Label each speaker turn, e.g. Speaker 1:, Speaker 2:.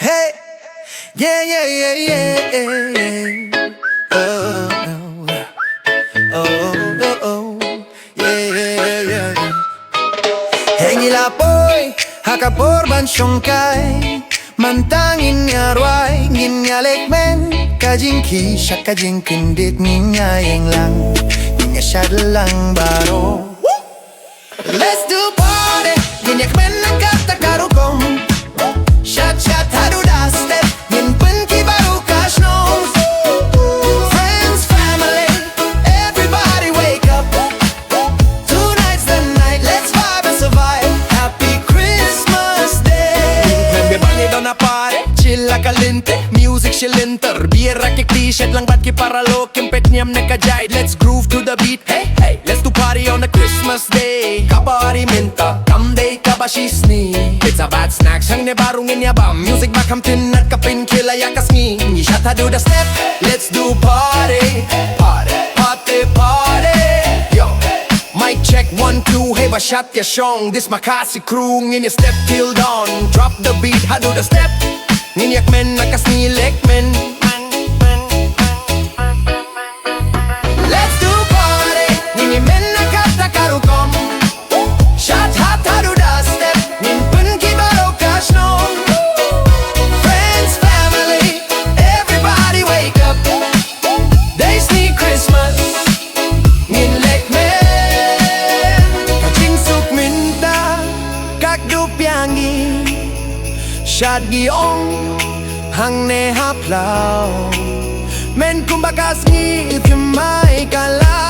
Speaker 1: Hey, yeah, yeah, yeah, yeah. Oh, oh, oh, oh, yeah, yeah, yeah. Hengila boy, hakaporban shongkai, mantangin nga Rwai, Ngin nga kmen, kajingki, siya kajingkundit, ngin lang, jingshad lang baroh. Let's do party, ngin kmen ang kata rukom. Shot shot hadu da step, jingpyn kiba nong. Friends, family, everybody wake up. Tonight's the night, let's vibe and survive. Happy Christmas Day. Bebangin daw na pare, chilla kalinte, music shilinter, bierra ke t-shirt lang bat ki para lo kimpet niyam na kajaid. Let's groove to the beat, hey hey, let's do party on the Christmas day. Kaba minta, kamday kaba shisni. It's a bad snack, sang ne barungin ya bam. Music ba ktien at kapin kila yakas ngi. Jingshad do the step, let's do party, party, party, party. Yo, mic check 1 2, hey ba shot ya shong. This my Khasi crew, ngin ya step till dawn. Drop the beat, do the step. Ngin kmen nakas ni kmen. Let's do party, ngin men nakata rukom. Shot hot do the step, jingpyn kiba nong. Friends, family, everybody wake up. They sneak Christmas, ngin kmen. Kajing suk minta, kak du piangi. Shad giong, hang ne haplau. Men kumbakas ngi Thymmai kala.